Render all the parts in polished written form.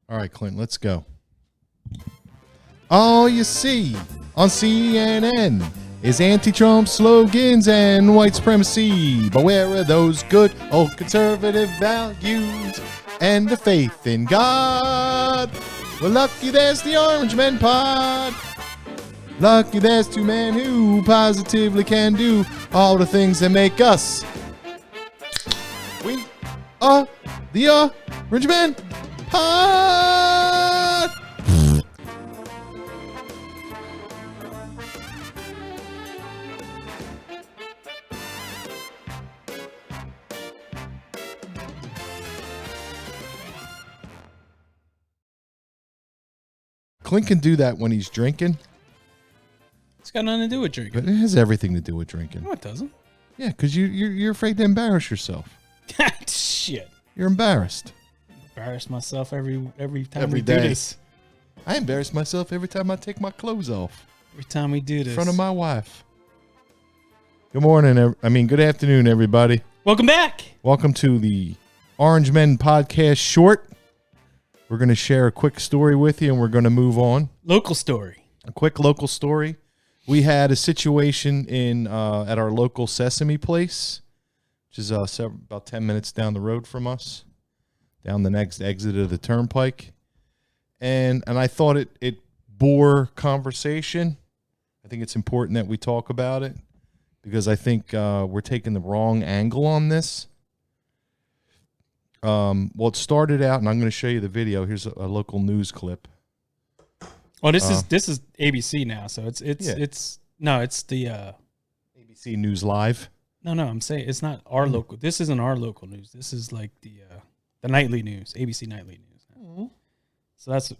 All right, Clint, let's go. All you see on CNN is anti-Trump slogans and white supremacy. But where are those good old conservative values and the faith in God? Well, lucky there's the Orange Men Pod. Lucky there's two men who positively can do all the things that make us. We are the Orange Men Pod. Clint can do that when he's drinking. It's got nothing to do with drinking. But it has everything to do with drinking. No, it doesn't. Yeah, because you're afraid to embarrass yourself. Shit. You're embarrassed. Embarrass myself every time Every we day. do this. I embarrass myself every time I take my clothes off Every time we do in this. front of my wife. Good morning. Good afternoon, everybody. Welcome back. Welcome to the Orange Men Podcast Short. We're going to share a quick story with you, and we're going to move on. Local story. A quick local story. We had a situation in at our local Sesame Place, which is about 10 minutes down the road from us, down the next exit of the turnpike. And I thought it bore conversation. I think it's important that we talk about it because I think we're taking the wrong angle on this. Well, it started out, and I'm going to show you the video. Here's a local news clip. Oh, this is ABC now, so it's the ABC News Live. No, I'm saying it's not our local. This isn't our local news. This is like the nightly news, ABC nightly news. So that's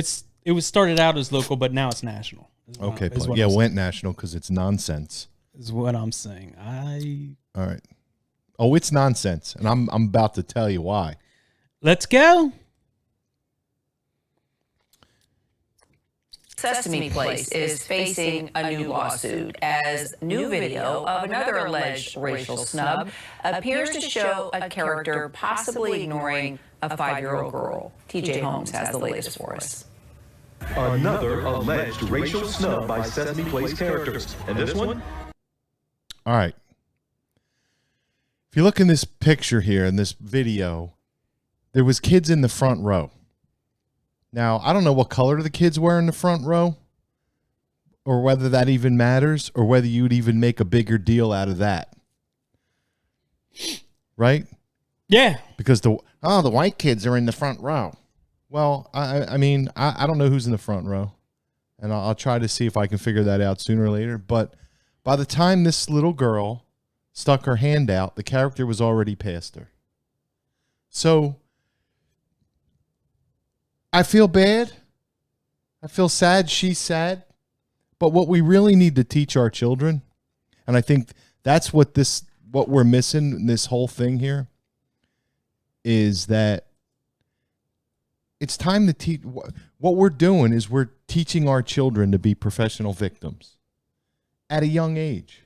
it was started out as local, but now it's national. Okay, it went national because it's nonsense. Is what I'm saying. All right. Oh, it's nonsense, and I'm about to tell you why. Let's go. Sesame Place is facing a new lawsuit as new video of another alleged racial snub appears to show a character possibly ignoring a 5-year-old girl. TJ Holmes has the latest for us. Another alleged racial snub by Sesame Place characters. And this one? All right. If you look in this picture here, in this video, there was kids in the front row. Now, I don't know what color the kids were in the front row, or whether that even matters, or whether you'd even make a bigger deal out of that. Right? Yeah. Because the white kids are in the front row. Well, I don't know who's in the front row, and I'll try to see if I can figure that out sooner or later. But by the time this little girl stuck her hand out, the character was already past her. So I feel bad. I feel sad. She's sad. But what we really need to teach our children, and I think that's what we're missing in this whole thing here, is that it's time to teach. What we're doing is we're teaching our children to be professional victims at a young age.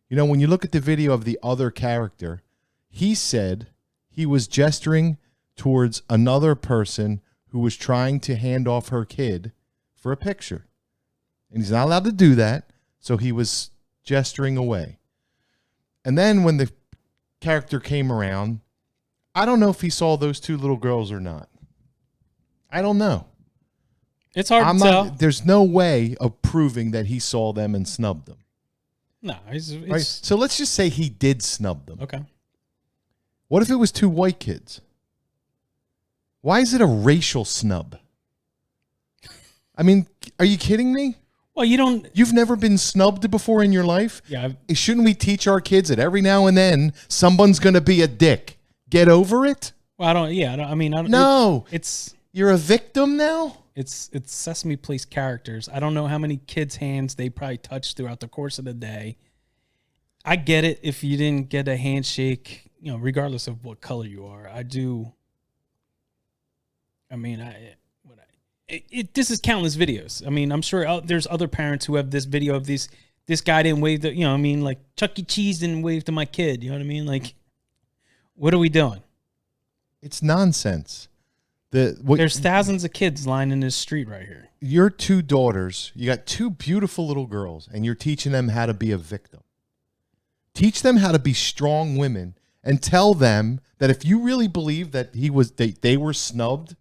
You know, when you look at the video of the other character, he said he was gesturing towards another person who was trying to hand off her kid for a picture. And he's not allowed to do that, so he was gesturing away. And then when the character came around, I don't know if he saw those two little girls or not. I don't know. It's hard to tell. There's no way of proving that he saw them and snubbed them. No, Right? So let's just say he did snub them. Okay. What if it was two white kids? Why is it a racial snub? I mean, are you kidding me? Well, You've never been snubbed before in your life? Yeah. Shouldn't we teach our kids that every now and then someone's going to be a dick? Get over it? Well, I don't. No. You're a victim now? It's Sesame Place characters. I don't know how many kids' hands they probably touched throughout the course of the day. I get it if you didn't get a handshake, regardless of what color you are. I do. I mean, this is countless videos. I mean, I'm sure there's other parents who have this video of this guy didn't wave the, like Chuck E. Cheese didn't wave to my kid. You know what I mean? Like, what are we doing? It's nonsense. There's thousands of kids lining this street right here. Your two daughters, you got two beautiful little girls, and you're teaching them how to be a victim. Teach them how to be strong women, and tell them that if you really believe that they were snubbed,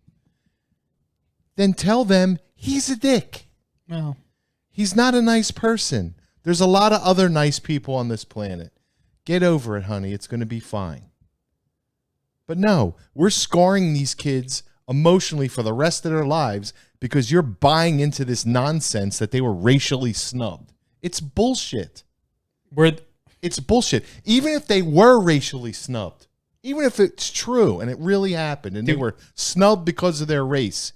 then tell them he's a dick. Well, he's not a nice person. There's a lot of other nice people on this planet. Get over it, honey. It's going to be fine. But no, we're scarring these kids emotionally for the rest of their lives because you're buying into this nonsense that they were racially snubbed. It's bullshit. It's bullshit. Even if they were racially snubbed, even if it's true and it really happened and they were snubbed because of their race,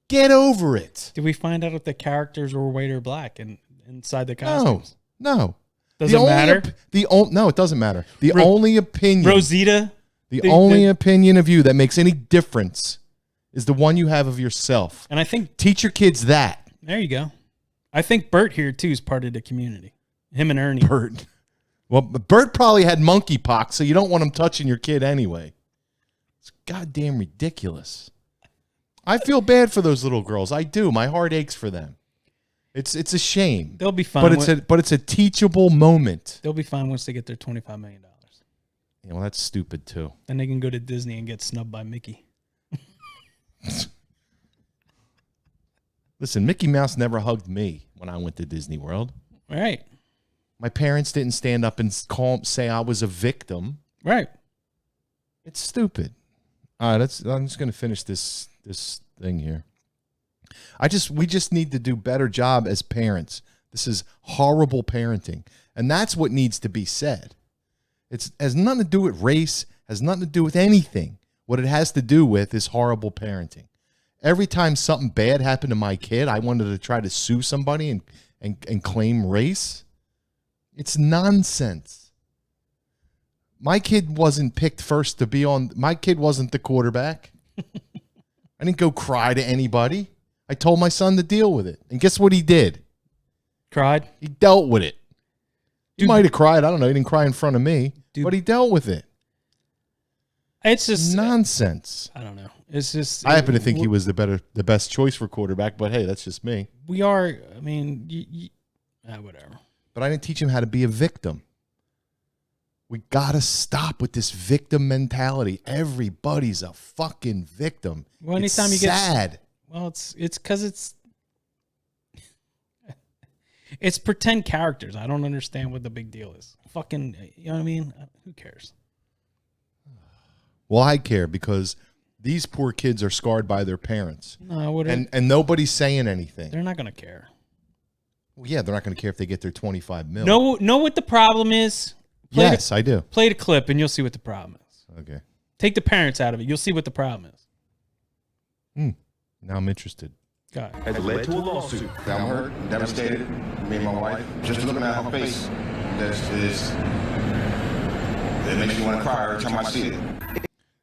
get over it. Did we find out if the characters were white or black inside the costumes? No. Does it matter? No, it doesn't matter. The only opinion... Rosita? The only opinion of you that makes any difference is the one you have of yourself. And I think... Teach your kids that. There you go. I think Bert here, too, is part of the community. Him and Ernie. Bert. Well, Bert probably had monkeypox, so you don't want him touching your kid anyway. It's goddamn ridiculous. I feel bad for those little girls. I do. My heart aches for them. It's a shame. They'll be fine. But it's a teachable moment. They'll be fine once they get their $25 million. Yeah, well, that's stupid too. Then they can go to Disney and get snubbed by Mickey. Listen, Mickey Mouse never hugged me when I went to Disney World. Right. My parents didn't stand up and say I was a victim. Right. It's stupid. All right, I'm just going to finish this thing here. We just need to do better job as parents. This is horrible parenting, and that's what needs to be said. It has nothing to do with race, has nothing to do with anything. What it has to do with is horrible parenting. Every time something bad happened to my kid, I wanted to try to sue somebody and claim race. It's nonsense. My kid wasn't picked first to be on. My kid wasn't the quarterback. I didn't go cry to anybody. I told my son to deal with it. And guess what he did? Cried? He dealt with it. He might have cried. I don't know. He didn't cry in front of me. But he dealt with it. It's just nonsense. I don't know. It's just. I happen to think he was the best choice for quarterback. But hey, that's just me. We are. I mean, whatever. But I didn't teach him how to be a victim. We gotta stop with this victim mentality. Everybody's a fucking victim. Well, anytime it's you sad. Get. Well, it's because it's pretend characters. I don't understand what the big deal is. Fucking, you know what I mean? Who cares? Well, I care because these poor kids are scarred by their parents. No, and nobody's saying anything. They're not going to care. Well, yeah, they're not going to care if they get their $25 million. Know what the problem is? I do. Play the clip and you'll see what the problem is. Okay. Take the parents out of it. You'll see what the problem is. Now I'm interested. God. Has led to a lawsuit. I'm hurt, devastated. Me and my wife, just looking at her face, it makes me want to cry every time I see it.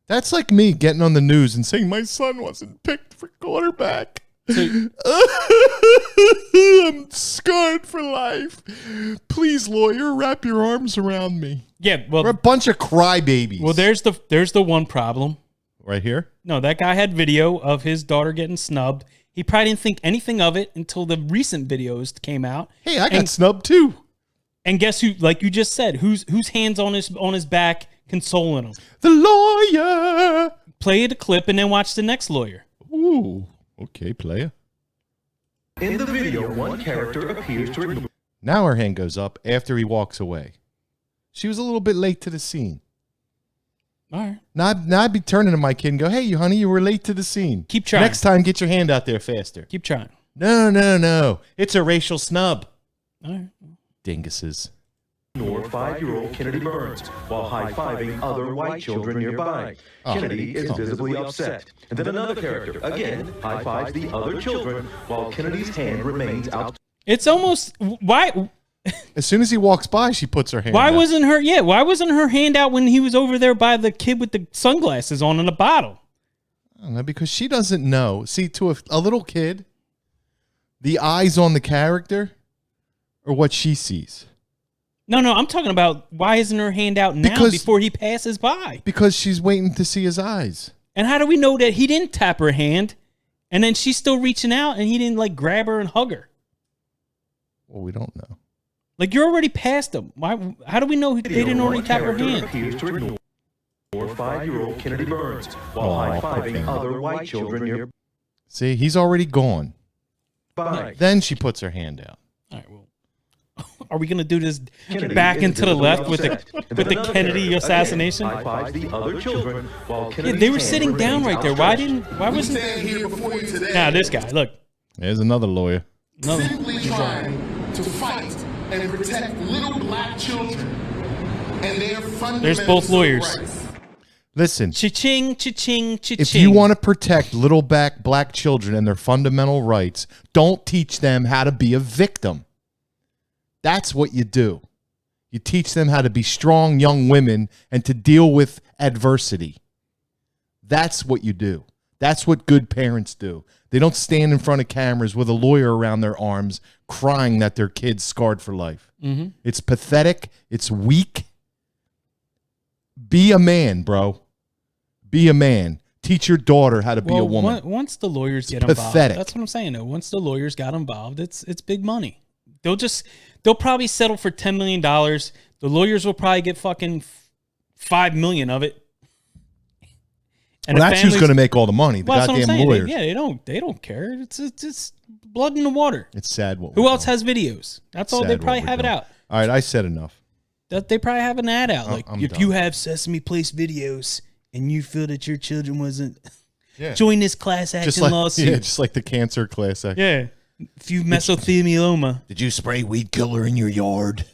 That's like me getting on the news and saying my son wasn't picked for quarterback. I'm scarred for life. Please, lawyer, wrap your arms around me. Yeah, well, we're a bunch of crybabies. Well, there's the one problem. Right here? No, that guy had video of his daughter getting snubbed. He probably didn't think anything of it until the recent videos came out. Hey, I got snubbed too. And guess who? Like you just said, whose hands on his back consoling him? The lawyer. Play the clip and then watch the next lawyer. Ooh, okay, player. In the video, one character appears to ignore. Now her hand goes up after he walks away. She was a little bit late to the scene. All right. Now I'd be turning to my kid and go, hey, honey, you were late to the scene. Keep trying. Next time, get your hand out there faster. Keep trying. No. It's a racial snub. All right. Dinguses. Ignore 5-year-old Kennedy Burns while high-fiving other white children nearby. Kennedy is visibly upset. And then another character, again, high-fives the other children while Kennedy's hand remains out. It's almost... Why... As soon as he walks by, she puts her hand out. Why wasn't her hand out when he was over there by the kid with the sunglasses on in a bottle? I don't know, because she doesn't know. See, to a little kid, the eyes on the character are what she sees. No, I'm talking about why isn't her hand out now before he passes by? Because she's waiting to see his eyes. And how do we know that he didn't tap her hand and then she's still reaching out and he didn't like grab her and hug her? Well, we don't know. Like, you're already past them. Why? How do we know they didn't already tap her hand? Appears to ignore 5-year-old Kennedy Burns while high-fiving other white children nearby. See, he's already gone. Then she puts her hand out. All right, well, are we going to do this Kennedy back is into the left with upset. the Another Kennedy character, assassination? again, high-fives the other children while Yeah, Kennedy's they were hand sitting down remains right there. Why wasn't? Stand here before you today. Now this guy, look. There's another lawyer. Another. Simply trying to fight and protect little black children and their fundamental There's both lawyers. civil rights. Listen, Cha-ching, cha-ching, cha-ching. if you want to protect little black children and their fundamental rights, don't teach them how to be a victim. That's what you do. You teach them how to be strong young women and to deal with adversity. That's what you do. That's what good parents do. They don't stand in front of cameras with a lawyer around their arms crying that their kid's scarred for life. Mm-hmm. It's pathetic. It's weak. Be a man, bro. Be a man. Teach your daughter how to be a woman. Once the lawyers get pathetic. involved, that's what I'm saying. Though, once the lawyers got involved, it's big money. They'll probably settle for $10 million. The lawyers will probably get fucking $5 million of it. And Well, that's who's going to make all the money. The Well, that's what I'm goddamn saying. lawyers. They don't care. It's blood in the water. It's sad. What Who we're else doing. has videos? That's all. Sad They what probably we're have it doing. out. All right, I said enough. That they probably have an ad out. Like, I'm if done. you have Sesame Place videos and you feel that your children wasn't, Yeah. join this class action lawsuit. Yeah, just like the cancer class act. Yeah. If you mesothelioma. Did you spray weed killer in your yard?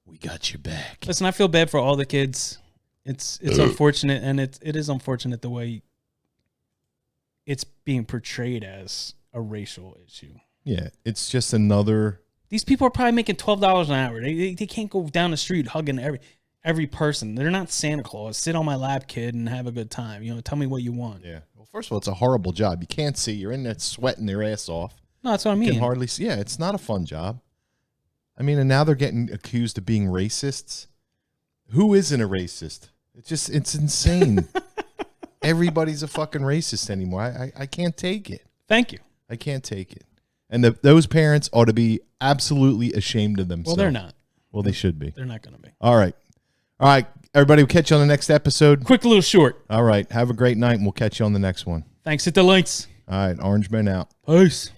We got your back. Listen, I feel bad for all the kids. It's unfortunate, and it is unfortunate the way it's being portrayed as a racial issue. Yeah, it's just another. These people are probably making $12 an hour. They can't go down the street hugging every person. They're not Santa Claus. Sit on my lap, kid, and have a good time. You know, tell me what you want. Yeah. Well, first of all, it's a horrible job. You can't see. You're in there sweating their ass off. No, that's what I You mean. can hardly see. Yeah, it's not a fun job. I mean, and now they're getting accused of being racists. Who isn't a racist? It's insane. Everybody's a fucking racist anymore. I can't take it. Thank you. I can't take it. And those parents ought to be absolutely ashamed of themselves. Well, they're not. Well, they should be. They're not going to be. All right. Everybody, we'll catch you on the next episode. Quick little short. All right. Have a great night, and we'll catch you on the next one. Thanks. Hit the links. All right. Orange Man out. Peace.